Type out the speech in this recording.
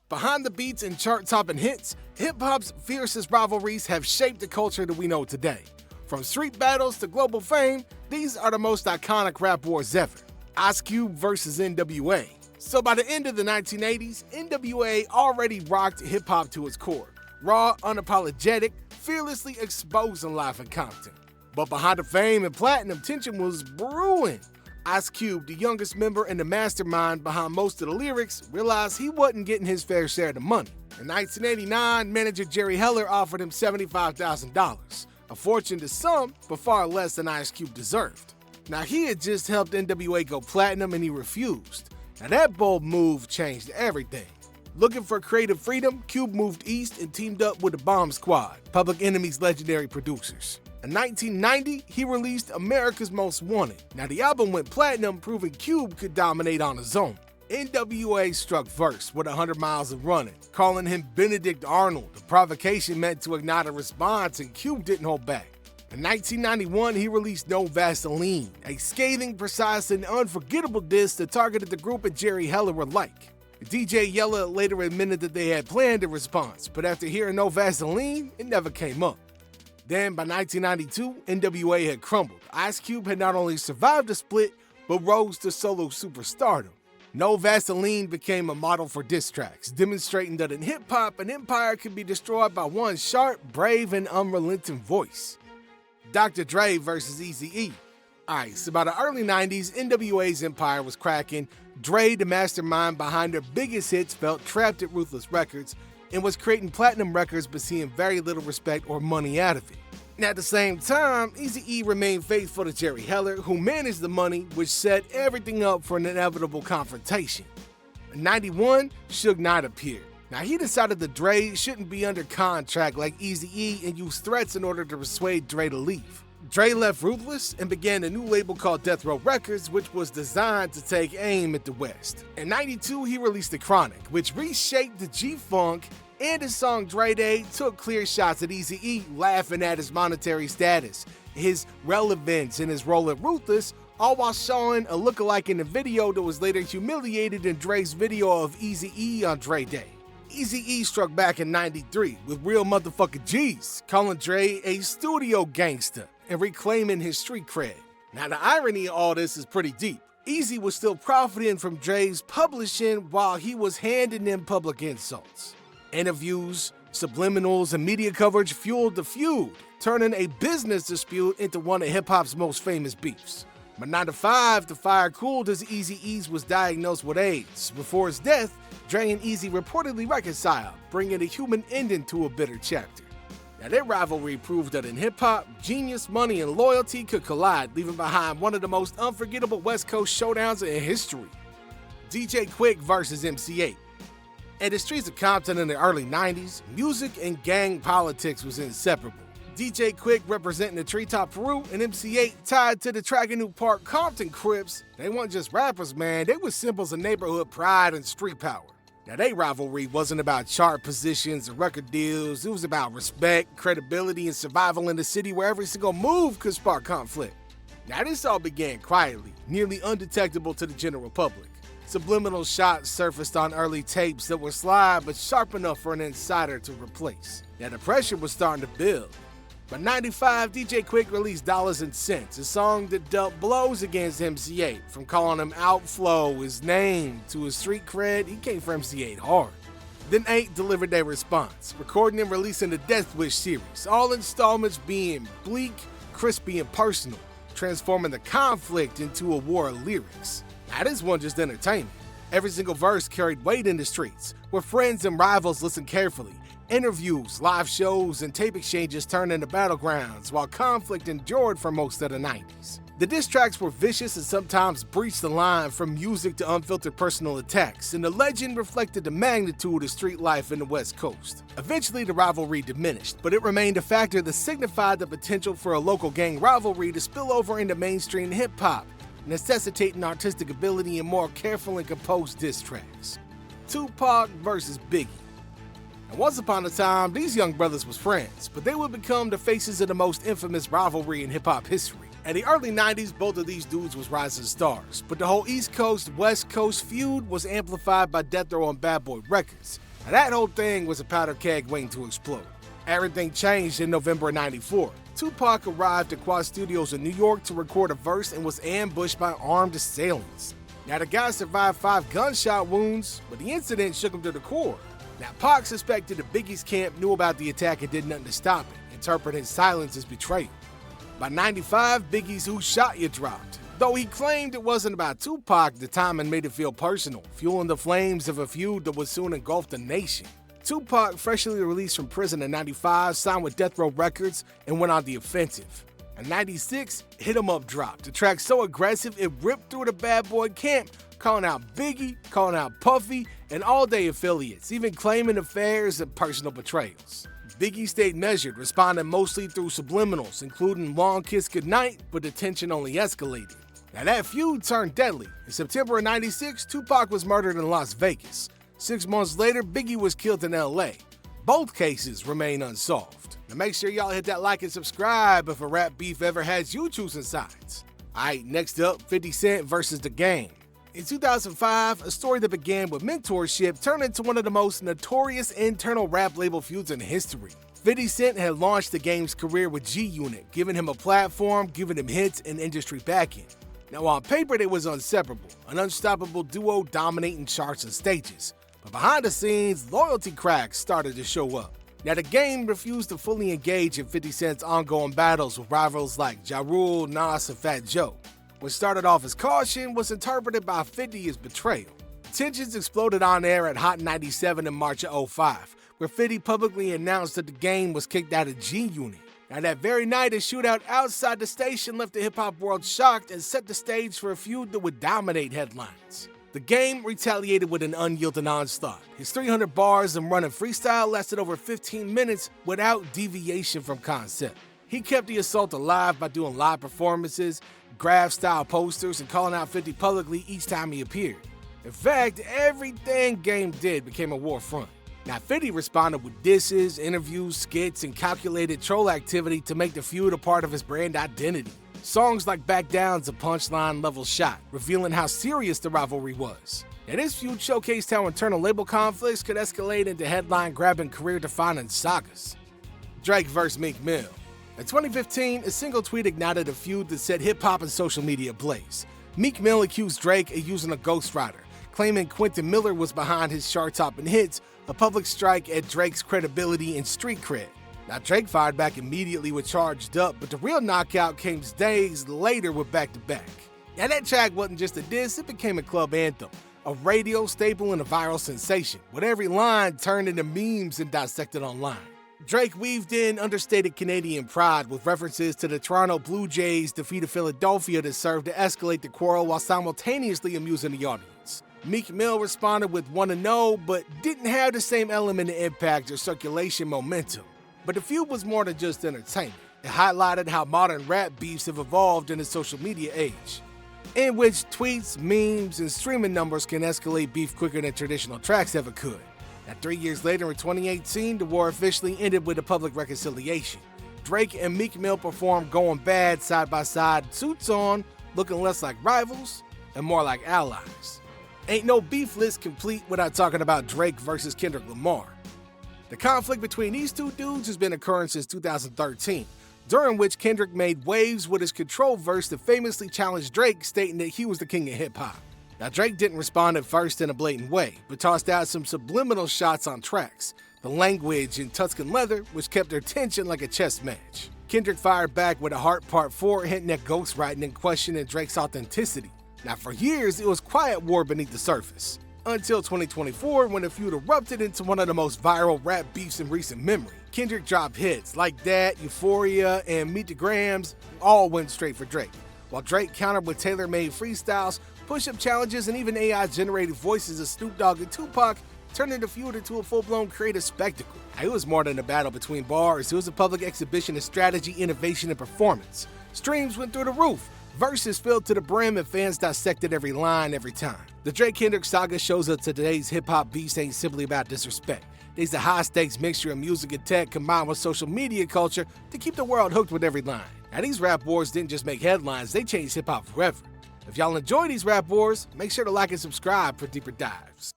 Behind the beats and chart-topping hits, hip-hop's fiercest rivalries have shaped the culture that we know today. From street battles to global fame, these are the most iconic rap wars ever. Ice Cube versus N.W.A. So by the end of the 1980s, N.W.A. already rocked hip-hop to its core. Raw, unapologetic, fearlessly exposing life in Compton. But behind the fame and platinum, tension was brewing. Ice Cube, the youngest member and the mastermind behind most of the lyrics, realized he wasn't getting his fair share of the money. In 1989, manager Jerry Heller offered him $75,000, a fortune to some, but far less than Ice Cube deserved. Now, he had just helped N.W.A. go platinum and he refused. Now, that bold move changed everything. Looking for creative freedom, Cube moved east and teamed up with the Bomb Squad, Public Enemy's legendary producers. In 1990, he released America's Most Wanted. Now, the album went platinum, proving Cube could dominate on his own. N.W.A. struck first with 100 Miles of Running, calling him Benedict Arnold. The provocation meant to ignite a response, and Cube didn't hold back. In 1991, he released No Vaseline, a scathing, precise, and unforgettable diss that targeted the group and Jerry Heller alike. DJ Yella later admitted that they had planned a response, but after hearing No Vaseline, it never came up. Then, by 1992, N.W.A. had crumbled. Ice Cube had not only survived the split, but rose to solo superstardom. No Vaseline became a model for diss tracks, demonstrating that in hip-hop, an empire could be destroyed by one sharp, brave, and unrelenting voice. Dr. Dre versus Eazy-E. Alright, so by the early 90s, N.W.A.'s empire was cracking. Dre, the mastermind behind their biggest hits, felt trapped at Ruthless Records and was creating platinum records but seeing very little respect or money out of it. And at the same time, Eazy-E remained faithful to Jerry Heller, who managed the money, which set everything up for an inevitable confrontation. In 91, Suge Knight appeared. Now, he decided that Dre shouldn't be under contract like Eazy-E and used threats in order to persuade Dre to leave. Dre left Ruthless and began a new label called Death Row Records, which was designed to take aim at the West. In 92, he released The Chronic, which reshaped the G-Funk, and his song Dre Day took clear shots at Eazy-E, laughing at his monetary status, his relevance, and his role at Ruthless, all while showing a lookalike in the video that was later humiliated in Dre's video of Eazy-E on Dre Day. Eazy-E struck back in 93 with real motherfucking G's, calling Dre a studio gangster and reclaiming his street cred. Now, the irony of all this is pretty deep. Eazy was still profiting from Dre's publishing while he was handing them public insults. Interviews, subliminals, and media coverage fueled the feud, turning a business dispute into one of hip-hop's most famous beefs. By 95, the fire cooled as Eazy-E was diagnosed with AIDS. Before his death, Dre and Eazy reportedly reconciled, bringing a human ending to a bitter chapter. Now, their rivalry proved that in hip-hop, genius, money, and loyalty could collide, leaving behind one of the most unforgettable West Coast showdowns in history. DJ Quik versus MC Eiht. In the streets of Compton in the early 90s, music and gang politics was inseparable. DJ Quik representing the Treetop Peru and MC Eiht tied to the Trackanoo Park Compton Crips. They weren't just rappers, man, they were symbols of neighborhood pride and street power. Now, their rivalry wasn't about chart positions or record deals. It was about respect, credibility, and survival in a city where every single move could spark conflict. Now, this all began quietly, nearly undetectable to the general public. Subliminal shots surfaced on early tapes that were sly but sharp enough for an insider to replace. Now, the pressure was starting to build. By 95, DJ Quik released Dollars and Cents, a song that dealt blows against MC Eiht. From calling him Outflow, his name, to his street cred, he came for MC Eiht hard. Then Eiht delivered their response, recording and releasing the Death Wish series, all installments being bleak, crispy, and personal, transforming the conflict into a war of lyrics. Now, this wasn't just entertainment. Every single verse carried weight in the streets, where friends and rivals listened carefully. Interviews, live shows, and tape exchanges turned into battlegrounds, while conflict endured for most of the 90s. The diss tracks were vicious and sometimes breached the line from music to unfiltered personal attacks, and the legend reflected the magnitude of street life in the West Coast. Eventually, the rivalry diminished, but it remained a factor that signified the potential for a local gang rivalry to spill over into mainstream hip-hop, necessitating artistic ability and more careful and composed diss tracks. Tupac versus Biggie. And once upon a time, these young brothers was friends, but they would become the faces of the most infamous rivalry in hip-hop history. In the early 90s, both of these dudes was rising stars, but the whole East Coast-West Coast feud was amplified by Death Row and Bad Boy Records. Now, that whole thing was a powder keg waiting to explode. Everything changed in November of '94. Tupac arrived at Quad Studios in New York to record a verse and was ambushed by armed assailants. Now, the guy survived 5 gunshot wounds, but the incident shook him to the core. Now, Pac suspected that Biggie's camp knew about the attack and did nothing to stop it, interpreting his silence as betrayal. By '95, Biggie's "Who Shot You" dropped. Though he claimed it wasn't about Tupac, the timing made it feel personal, fueling the flames of a feud that would soon engulf the nation. Tupac, freshly released from prison in '95, signed with Death Row Records and went on the offensive. In '96, Hit 'Em Up dropped, a track so aggressive it ripped through the bad boy camp, calling out Biggie, calling out Puffy, and all-day affiliates, even claiming affairs and personal betrayals. Biggie stayed measured, responding mostly through subliminals, including "Long Kiss Goodnight," but the tension only escalated. Now, that feud turned deadly. In September of '96, Tupac was murdered in Las Vegas. 6 months later, Biggie was killed in LA. Both cases remain unsolved. Now, make sure y'all hit that like and subscribe if a rap beef ever has you choosing sides. Alright, next up, 50 Cent versus The Game. In 2005, a story that began with mentorship turned into one of the most notorious internal rap label feuds in history. 50 Cent had launched The Game's career with G-Unit, giving him a platform, giving him hits and industry backing. Now, on paper, they was inseparable, an unstoppable duo dominating charts and stages. But behind the scenes, loyalty cracks started to show up. Now, The Game refused to fully engage in 50 Cent's ongoing battles with rivals like Ja Rule, Nas, and Fat Joe. What started off as caution was interpreted by 50 as betrayal. Tensions exploded on air at Hot 97 in March of '05, where 50 publicly announced that The Game was kicked out of G-Unit. Now, that very night, a shootout outside the station left the hip-hop world shocked and set the stage for a feud that would dominate headlines. The Game retaliated with an unyielding onslaught. His 300 bars and running freestyle lasted over 15 minutes without deviation from concept. He kept the assault alive by doing live performances, graph-style posters, and calling out 50 publicly each time he appeared. In fact, everything Game did became a war front. Now, 50 responded with disses, interviews, skits, and calculated troll activity to make the feud a part of his brand identity. Songs like Back Down's a punchline-level shot, revealing how serious the rivalry was. Now, this feud showcased how internal label conflicts could escalate into headline-grabbing, career-defining sagas. Drake vs. Meek Mill. In 2015, a single tweet ignited a feud that set hip-hop and social media ablaze. Meek Mill accused Drake of using a ghostwriter, claiming Quentin Miller was behind his chart-topping hits, a public strike at Drake's credibility and street cred. Now, Drake fired back immediately with Charged Up, but the real knockout came days later with Back to Back. Now, that track wasn't just a diss, it became a club anthem, a radio staple and a viral sensation, with every line turned into memes and dissected online. Drake weaved in understated Canadian pride with references to the Toronto Blue Jays' defeat of Philadelphia that served to escalate the quarrel while simultaneously amusing the audience. Meek Mill responded with "Wanna Know," but didn't have the same element of impact or circulation momentum. But the feud was more than just entertainment. It highlighted how modern rap beefs have evolved in the social media age, in which tweets, memes, and streaming numbers can escalate beef quicker than traditional tracks ever could. Now, 3 years later in 2018, the war officially ended with a public reconciliation. Drake and Meek Mill performed Going Bad side by side, suits on, looking less like rivals and more like allies. Ain't no beef list complete without talking about Drake versus Kendrick Lamar. The conflict between these two dudes has been occurring since 2013, during which Kendrick made waves with his Control verse that famously challenged Drake, stating that he was the king of hip-hop. Now, Drake didn't respond at first in a blatant way, but tossed out some subliminal shots on tracks, the language and Tuscan leather, which kept their tension like a chess match. Kendrick fired back with a Heart Part 4, hinting at ghostwriting and questioning Drake's authenticity. Now, for years, it was quiet war beneath the surface, until 2024, when the feud erupted into one of the most viral rap beefs in recent memory. Kendrick dropped hits like That, Euphoria, and Meet the Grams all went straight for Drake, while Drake countered with tailor-made freestyles, push-up challenges, and even AI-generated voices of Snoop Dogg and Tupac, turning the feud into a full-blown creative spectacle. It was more than a battle between bars, it was a public exhibition of strategy, innovation, and performance. Streams went through the roof, verses filled to the brim, and fans dissected every line every time. The Drake-Kendrick saga shows us that today's hip-hop beefs ain't simply about disrespect. It's a high-stakes mixture of music and tech combined with social media culture to keep the world hooked with every line. Now, these rap wars didn't just make headlines, they changed hip-hop forever. If y'all enjoy these rap wars, make sure to like and subscribe for deeper dives.